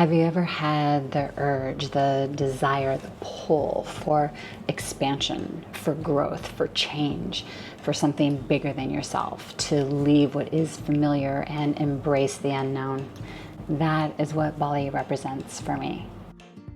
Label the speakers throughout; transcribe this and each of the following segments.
Speaker 1: Have you ever had the urge, the desire, the pull for expansion, for growth, for change, for something bigger than yourself, to leave what is familiar and embrace the unknown? That is what Bali represents for me.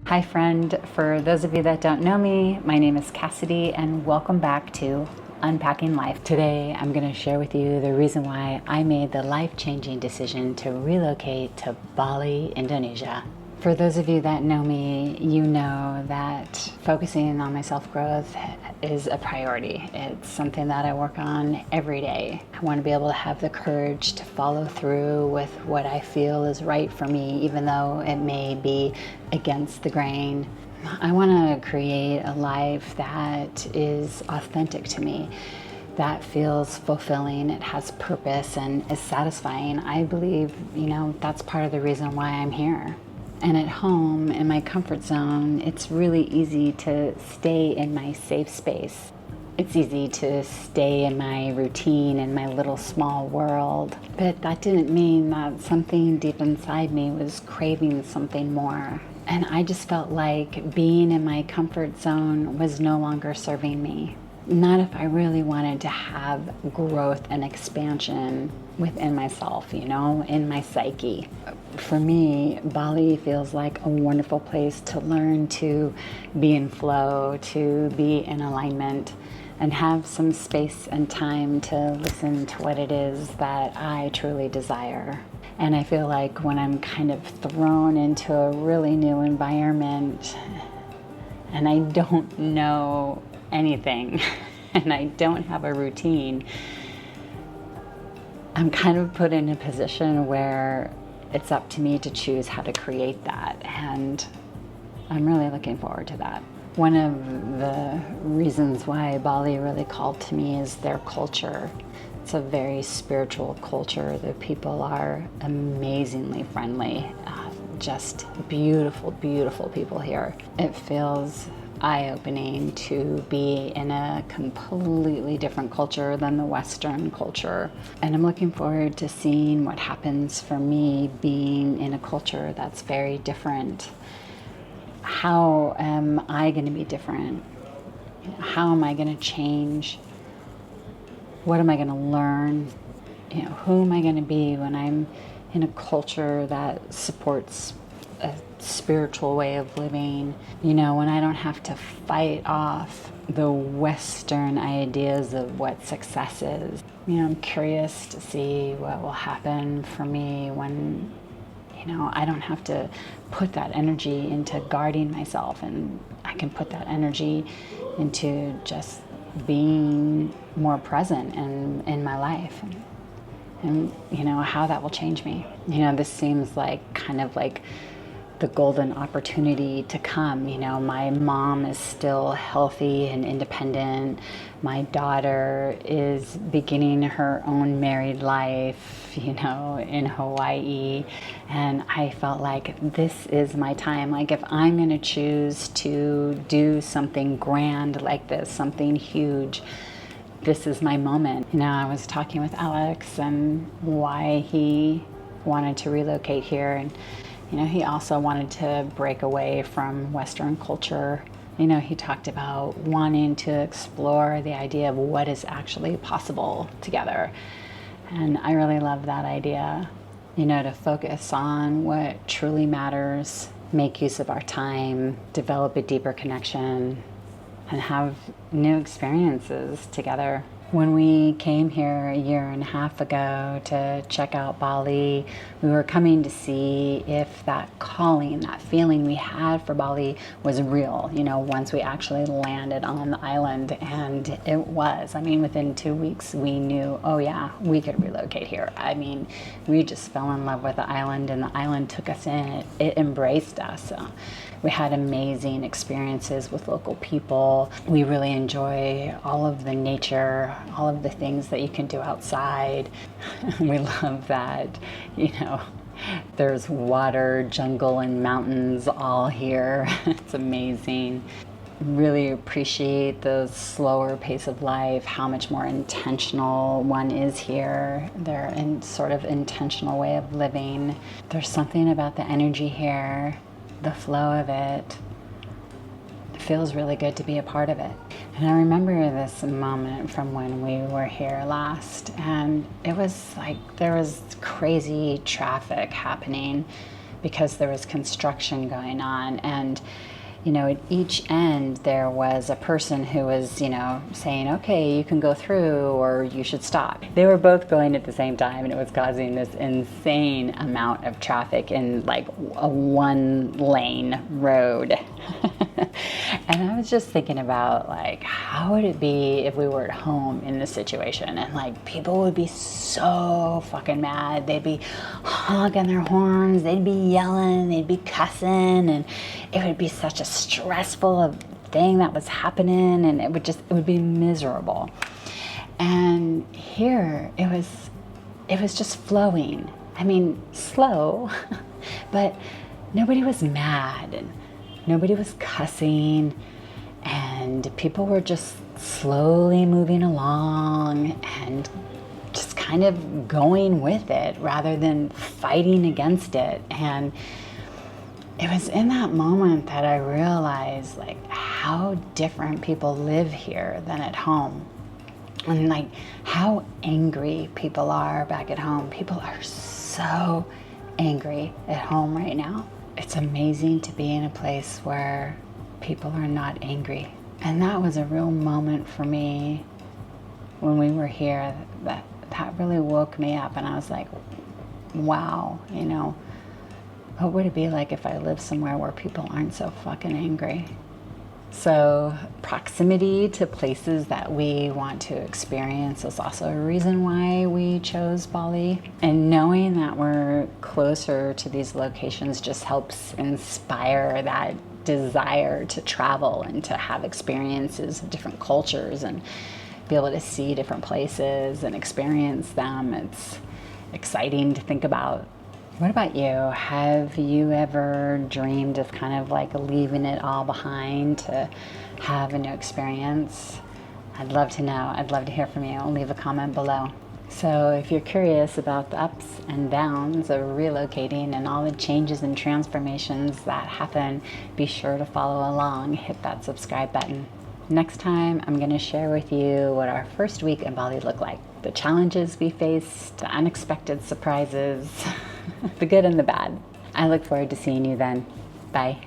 Speaker 1: Hi friend, for those of you that don't know me, my name is Cassidy and welcome back to Unpacking Life. Today I'm going to share with you the reason why I made the life-changing decision to relocate to Bali, Indonesia. For those of you that know me, you know that focusing on my self-growth is a priority. It's something that I work on every day. I want to be able to have the courage to follow through with what I feel is right for me, even though it may be against the grain. I want to create a life that is authentic to me, that feels fulfilling, it has purpose and is satisfying. I believe, that's part of the reason why I'm here. And at home, in my comfort zone, it's really easy to stay in my safe space. It's easy to stay in my routine, in my little small world. But that didn't mean that something deep inside me was craving something more. And I just felt like being in my comfort zone was no longer serving me. Not if I really wanted to have growth and expansion within myself, in my psyche. For me, Bali feels like a wonderful place to learn to be in flow, to be in alignment, and have some space and time to listen to what it is that I truly desire. And I feel like when I'm kind of thrown into a really new environment and I don't know anything and I don't have a routine, I'm kind of put in a position where it's up to me to choose how to create that. And I'm really looking forward to that. One of the reasons why Bali really called to me is their culture. It's a very spiritual culture. The people are amazingly friendly, just beautiful, beautiful people here. It feels eye-opening to be in a completely different culture than the Western culture. And I'm looking forward to seeing what happens for me being in a culture that's very different. How am I going to be different? How am I going to change? What am I going to learn? Who am I going to be when I'm in a culture that supports a spiritual way of living? When I don't have to fight off the Western ideas of what success is. I'm curious to see what will happen for me when I don't have to put that energy into guarding myself, and I can put that energy into just being more present in my life, and how that will change me. This seems like kind of like the golden opportunity to come. My mom is still healthy and independent. My daughter is beginning her own married life, in Hawaii. And I felt like this is my time. Like if I'm going to choose to do something grand like this, something huge, this is my moment. I was talking with Alex and why he wanted to relocate here, and he also wanted to break away from Western culture. He talked about wanting to explore the idea of what is actually possible together. And I really love that idea, to focus on what truly matters, make use of our time, develop a deeper connection, and have new experiences together. When we came here a year and a half ago to check out Bali, we were coming to see if that calling, that feeling we had for Bali was real, once we actually landed on the island. And it was. Within 2 weeks, we knew, oh yeah, we could relocate here. We just fell in love with the island, and the island took us in. It embraced us. We had amazing experiences with local people. We really enjoy all of the nature, all of the things that you can do outside. We love that, there's water, jungle, and mountains all here. It's amazing. really appreciate the slower pace of life, how much more intentional one is here. They're in sort of intentional way of living. There's something about the energy here, the flow of it. It feels really good to be a part of it. And I remember this moment from when we were here last, and it was like there was crazy traffic happening because there was construction going on, and you know, at each end there was a person who was, you know, saying, okay, you can go through or you should stop. They were both going at the same time, and it was causing this insane amount of traffic in like a 1-lane road. And I was just thinking about like, how would it be if we were at home in this situation, and like people would be so fucking mad. They'd be honking their horns, they'd be yelling, they'd be cussing, and it would be such a stressful thing that was happening, and it would be miserable. And here it was just flowing. I mean, slow, but nobody was mad, and nobody was cussing, and people were just slowly moving along and just kind of going with it rather than fighting against it. And it was in that moment that I realized like how different people live here than at home, and like how angry people are back at home. People are so angry at home right now. It's amazing to be in a place where people are not angry. And that was a real moment for me when we were here. That really woke me up, and I was like, wow, you know, what would it be like if I lived somewhere where people aren't so fucking angry? So proximity to places that we want to experience is also a reason why we chose Bali. And knowing that we're closer to these locations just helps inspire that desire to travel and to have experiences of different cultures and be able to see different places and experience them. It's exciting to think about. What about you? Have you ever dreamed of kind of like leaving it all behind to have a new experience? I'd love to know. I'd love to hear from you. Leave a comment below. So if you're curious about the ups and downs of relocating and all the changes and transformations that happen, be sure to follow along. Hit that subscribe button. Next time, I'm going to share with you what our first week in Bali looked like. The challenges we faced, the unexpected surprises, the good and the bad. I look forward to seeing you then. Bye.